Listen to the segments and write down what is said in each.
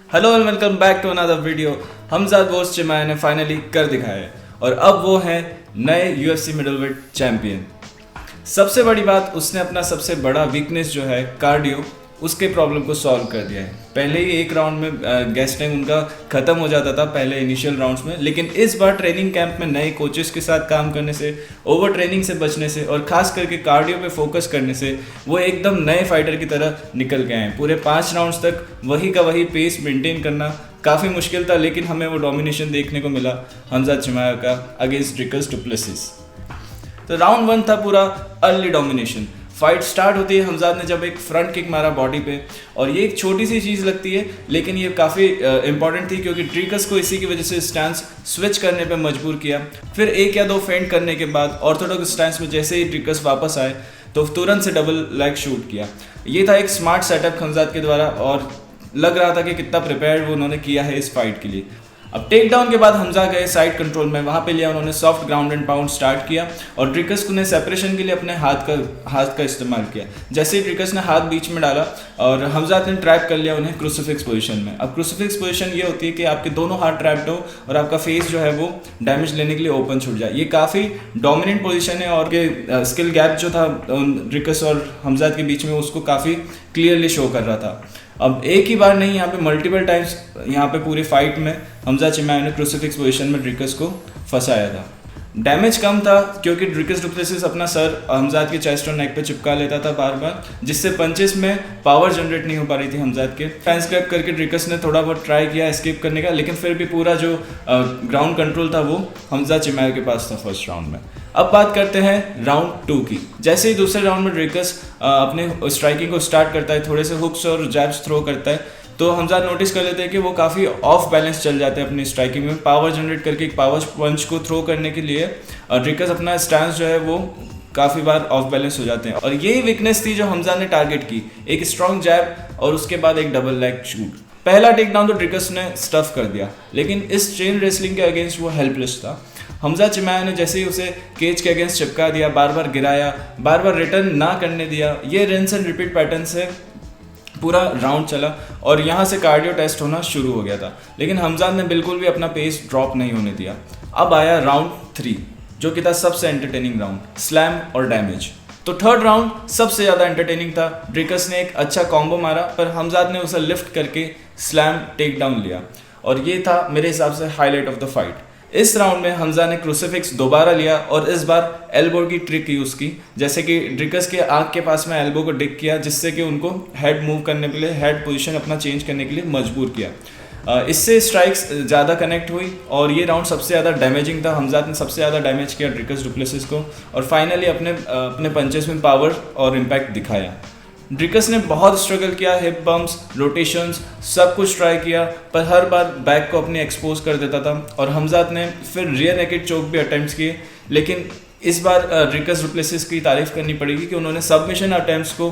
Hello and welcome back to another video. Khamzat Borz Chimaev ने finally कर दिखाया है और अब वो हैं नए यूएफसी मिडलवेट चैंपियन। सबसे बड़ी बात, उसने अपना सबसे बड़ा वीकनेस जो है कार्डियो, उसके प्रॉब्लम को सॉल्व कर दिया है। पहले ही एक राउंड में गैस टैंक उनका ख़त्म हो जाता था पहले इनिशियल राउंड्स में, लेकिन इस बार ट्रेनिंग कैंप में नए कोचेस के साथ काम करने से, ओवर ट्रेनिंग से बचने से और खास करके कार्डियो पे फोकस करने से वो एकदम नए फाइटर की तरह निकल गए हैं। पूरे 5 राउंड्स तक वही का वही पेस मेंटेन करना काफ़ी मुश्किल था, लेकिन हमें वो डोमिनेशन देखने को मिला हमजाद चिमाया का अगेंस्ट ड्रिकस डुप्लेसिस। तो राउंड 1 था पूरा अर्ली डोमिनेशन। फाइट स्टार्ट होती है हमजाद ने जब एक फ्रंट किक मारा बॉडी पे, और ये एक छोटी सी चीज़ लगती है लेकिन ये काफ़ी इंपॉर्टेंट थी क्योंकि ड्रिकस को इसी की वजह से स्टैंस स्विच करने पे मजबूर किया। फिर 1 या 2 फेंट करने के बाद ऑर्थोडॉक्स स्टैंस में जैसे ही ड्रिकस वापस आए तो तुरंत से डबल लेग शूट किया। ये था एक स्मार्ट सेटअप हमजाद के द्वारा और लग रहा था कि कितना प्रिपेयर्ड वो उन्होंने किया है इस फाइट के लिए। अब टेक डाउन के बाद हमजा गए साइड कंट्रोल में, वहाँ पे लिया उन्होंने soft ground and pound start किया और ड्रिकस ने सेपरेशन के लिए अपने हाथ का इस्तेमाल किया। जैसे ही ड्रिकस ने हाथ बीच में डाला और हमजा ने ट्रैप कर लिया उन्हें क्रूसीफिक्स पोजीशन में। अब क्रूसीफिक्स पोजीशन ये होती है कि आपके दोनों हाथ ट्रैप्ड हो और आपका फेस जो है वो डैमेज लेने के लिए ओपन छूट जाए। ये काफ़ी डोमिनेंट पोजीशन है और के स्किल गैप जो था ड्रिकस और हमजा के बीच में उसको काफ़ी क्लियरली शो कर रहा था। अब एक ही बार नहीं, यहाँ पे मल्टीपल टाइम्स यहाँ पे पूरी फाइट में हमजा चिमाया ने क्रूसीफिक्स पोजीशन में ड्रिकस को फंसाया था। डैमेज कम था क्योंकि ड्रिकस डुप्लेसिस अपना सर हमजाद के चेस्ट और नेक पे चिपका लेता था बार बार, जिससे पंचेस में पावर जनरेट नहीं हो पा रही थी हमजाद के। फैंस क्रैप करके ड्रिकस ने थोड़ा बहुत ट्राई किया एस्केप करने का, लेकिन फिर भी पूरा जो ग्राउंड कंट्रोल था वो हमजा चिमाया के पास था फर्स्ट राउंड में। अब बात करते हैं राउंड 2 की। जैसे ही दूसरे राउंड में ड्रिकस अपने स्ट्राइकिंग को स्टार्ट करता है, थोड़े से हुक्स और जैब्स थ्रो करता है, तो हमजाद नोटिस कर लेते हैं कि वो काफ़ी ऑफ बैलेंस चल जाते हैं अपनी स्ट्राइकिंग में। पावर जनरेट करके एक पावर पंच को थ्रो करने के लिए ड्रिकस अपना स्टैंस जो है वो काफ़ी बार ऑफ बैलेंस हो जाते हैं, और यही वीकनेस थी जो हमजाद ने टारगेट की, एक स्ट्रॉन्ग जैब और उसके बाद एक डबल लेग शूट। पहला टेक डाउन तो ड्रिकस ने स्टफ कर दिया, लेकिन इस चेन रेसलिंग के अगेंस्ट वो हेल्पलेस था। हमजा चिमाया ने जैसे ही उसे केज के अगेंस्ट चिपका दिया, बार बार गिराया, बार बार रिटर्न ना करने दिया, ये रिंस एंड रिपीट पैटर्न से पूरा राउंड चला और यहाँ से कार्डियो टेस्ट होना शुरू हो गया था, लेकिन हमजाद ने बिल्कुल भी अपना पेस ड्रॉप नहीं होने दिया। अब आया राउंड 3 जो कि था सबसे एंटरटेनिंग राउंड, स्लैम और डैमेज। तो थर्ड राउंड सबसे ज़्यादा एंटरटेनिंग था। ड्रिकस ने एक अच्छा कॉम्बो मारा पर हमजाद ने उसे लिफ्ट करके स्लैम टेक डाउन लिया और ये था मेरे हिसाब से हाईलाइट ऑफ द फाइट। इस राउंड में हमजा ने क्रूसीफिक्स दोबारा लिया और इस बार एल्बो की ट्रिक यूज़ की, जैसे कि ड्रिकस के आँख के पास में एल्बो को डिक किया, जिससे कि उनको हेड मूव करने के लिए, हेड पोजीशन अपना चेंज करने के लिए मजबूर किया। इससे स्ट्राइक्स ज़्यादा कनेक्ट हुई और ये राउंड सबसे ज़्यादा डैमेजिंग था। हमजाद ने सबसे ज़्यादा डैमेज किया ड्रिकस डुप्लेसिस को और फाइनली अपने पंचेस में पावर और इम्पैक्ट दिखाया। ड्रिकस ने बहुत स्ट्रगल किया, हिप बम्प्स, रोटेशंस, सब कुछ ट्राई किया, पर हर बार बैक को अपने एक्सपोज कर देता था और हमजाद ने फिर रियर नेकेड चोक भी अटेम्प्ट्स किए, लेकिन इस बार ड्रिकस डुप्लेसिस की तारीफ करनी पड़ेगी कि उन्होंने सबमिशन अटेम्प्ट्स को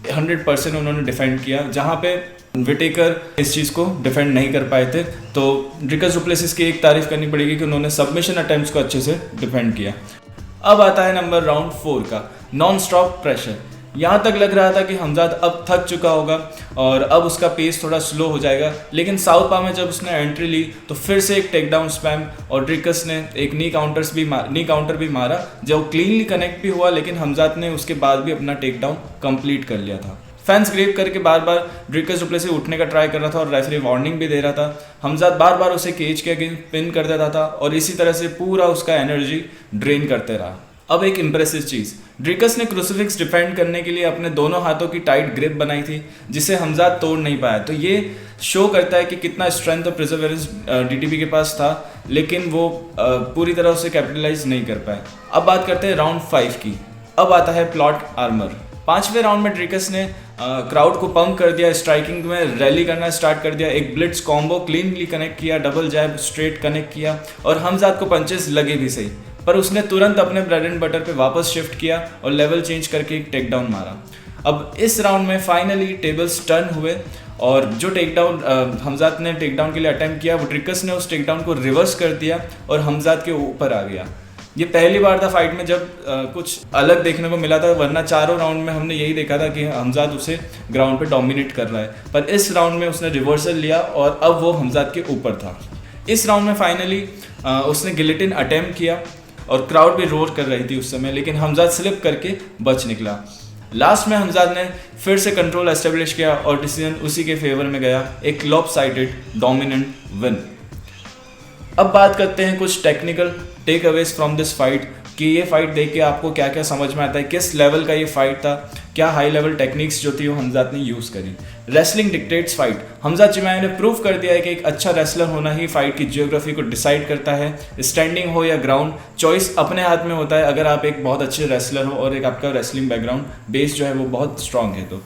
100% उन्होंने डिफेंड किया, जहाँ पे विटेकर इस चीज़ को डिफेंड नहीं कर पाए थे। तो ड्रिकस डुप्लेसिस की एक तारीफ करनी पड़ेगी कि उन्होंने सबमिशन अटेम्प्ट्स को अच्छे से डिफेंड किया। अब आता है नंबर राउंड 4 का, नॉन स्टॉप प्रेशर। यहाँ तक लग रहा था कि हमजाद अब थक चुका होगा और अब उसका पेस थोड़ा स्लो हो जाएगा, लेकिन साउथ पा में जब उसने एंट्री ली तो फिर से एक टेक डाउन स्पैम और ड्रिकस ने एक नी काउंटर भी मारा, जो क्लीनली कनेक्ट भी हुआ, लेकिन हमजाद ने उसके बाद भी अपना टेक डाउन कंप्लीट कर लिया था। फैंस ग्रेव करके बार बार ड्रिकस डुप्लेसिस उठने का ट्राई कर रहा था और रेफरी वार्निंग भी दे रहा था। हमजाद बार बार उसे केज के अगेंस्ट पिन कर देता था और इसी तरह से पूरा उसका एनर्जी ड्रेन करते रहा। अब एक इम्प्रेसिव चीज़, ड्रिकस ने क्रूसीफिक्स डिफेंड करने के लिए अपने दोनों हाथों की टाइट ग्रिप बनाई थी, जिसे हमजाद तोड़ नहीं पाया। तो ये शो करता है कि कितना स्ट्रेंथ और प्रिजर्वेरेंस डीटीपी के पास था, लेकिन वो पूरी तरह उसे कैपिटलाइज नहीं कर पाए। अब बात करते हैं राउंड 5 की। अब आता है प्लॉट आर्मर। 5वें राउंड में ड्रिकस ने क्राउड को पंप कर दिया, स्ट्राइकिंग में रैली करना स्टार्ट कर दिया, एक ब्लिट्स कॉम्बो क्लीनली कनेक्ट किया, डबल जैब स्ट्रेट कनेक्ट किया और हमजाद को पंचेस लगे भी सही, पर उसने तुरंत अपने ब्रेड एंड बटर पे वापस शिफ्ट किया और लेवल चेंज करके एक टेक डाउन मारा। अब इस राउंड में फाइनली टेबल्स टर्न हुए और जो टेक डाउन हमजाद ने टेक डाउन के लिए अटेम्प्ट किया, वो ड्रिकस ने उस टेक डाउन को रिवर्स कर दिया और हमजाद के ऊपर आ गया। ये पहली बार था फाइट में जब कुछ अलग देखने को मिला था, वरना चारों राउंड में हमने यही देखा था कि हमजाद उसे ग्राउंड पे डोमिनेट कर रहा है, पर इस राउंड में उसने रिवर्सल लिया और अब वो हमजाद के ऊपर था। इस राउंड में फाइनली उसने गिलेटिन अटेम्प्ट किया और क्राउड भी रोर कर रही थी उस समय, लेकिन हमजाद स्लिप करके बच निकला। लास्ट में हमजाद ने फिर से कंट्रोल एस्टेब्लिश किया और डिसीजन उसी के फेवर में गया, एक लॉपसाइडेड डोमिनेंट विन। अब बात करते हैं कुछ technical tech Awez from this fight कि ये फाइट देख के आपको क्या क्या समझ में आता है, किस लेवल का ये फाइट था, क्या हाई लेवल टेक्निक्स जो थी वो हमजाद ने यूज़ करी। Wrestling dictates fight. Khamzat Chimaev ने प्रूव कर दिया है कि एक अच्छा रेसलर होना ही फाइट की जियोग्राफी को डिसाइड करता है। स्टैंडिंग हो या ग्राउंड, चॉइस अपने हाथ में होता है अगर आप एक बहुत अच्छे रेसलर हो और एक आपका रेसलिंग बैकग्राउंड बेस जो है वो बहुत स्ट्रांग है। तो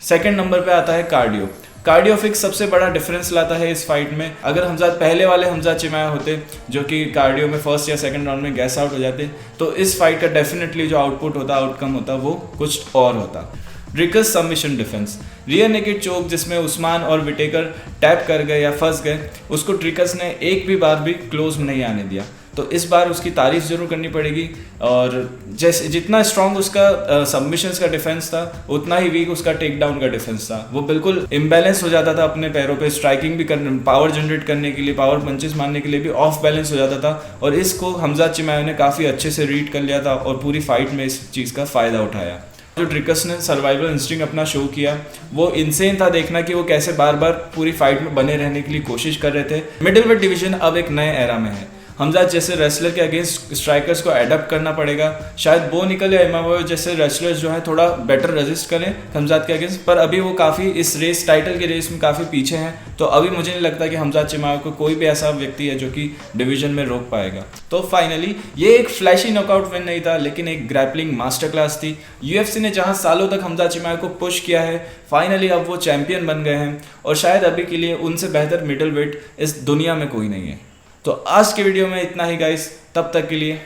सेकेंड नंबर पर आता है कार्डियो। कार्डियो फिक्स सबसे बड़ा डिफरेंस लाता है इस फाइट में। अगर हमजाद पहले वाले हमजाद चिमाया होते जो कि कार्डियो में फर्स्ट या सेकंड राउंड में गैस आउट हो जाते, तो इस फाइट का डेफिनेटली जो आउटपुट होता, आउटकम होता, वो कुछ और होता। Dricus submission defence, rear naked choke जिसमें उस्मान और विटेकर टैप कर गए या फंस गए, उसको ड्रिकस ने एक भी बार भी क्लोज नहीं आने दिया। तो इस बार उसकी तारीफ जरूर करनी पड़ेगी। और जैसे जितना स्ट्रॉन्ग उसका सबमिशंस का डिफेंस था, उतना ही वीक उसका टेक डाउन का डिफेंस था। वो बिल्कुल इम्बैलेंस हो जाता था अपने पैरों पे, स्ट्राइकिंग भी करने, पावर जनरेट करने के लिए, पावर पंचेस मारने के लिए भी ऑफ बैलेंस हो जाता था। और इसको हमजाद चिमाया ने काफ़ी अच्छे से रीड कर लिया था और पूरी फाइट में इस चीज़ का फ़ायदा उठाया। जो ड्रिकस ने सर्वाइवल इंस्टिंक्ट अपना शो किया, वो इनसेन था देखना कि वो कैसे बार बार पूरी फाइट में बने रहने के लिए कोशिश कर रहे थे। मिडिल वेट डिवीजन अब एक नए एरा में है। हमजाद जैसे रेसलर के अगेंस्ट स्ट्राइकर्स को अडेप्ट करना पड़ेगा। शायद बो निकल या इमामोव जैसे रेसलर्स जो है थोड़ा बेटर रेजिस्ट करें हमजाद के अगेंस्ट, पर अभी वो काफ़ी इस रेस, टाइटल के रेस में काफ़ी पीछे हैं। तो अभी मुझे नहीं लगता कि हमजाद चिमाया को कोई भी ऐसा व्यक्ति है जो कि डिवीजन में रोक पाएगा। तो फाइनली ये एक फ्लैशी नॉकआउट विन नहीं था, लेकिन एक ग्रैपलिंग मास्टर क्लास थी। यूएफसी ने जहां सालों तक हमजाद चिमाया को पुश किया है, फाइनली अब वो चैंपियन बन गए हैं और शायद अभी के लिए उनसे बेहतर मिडल वेट इस दुनिया में कोई नहीं है। तो आज के वीडियो में इतना ही गाइस, तब तक के लिए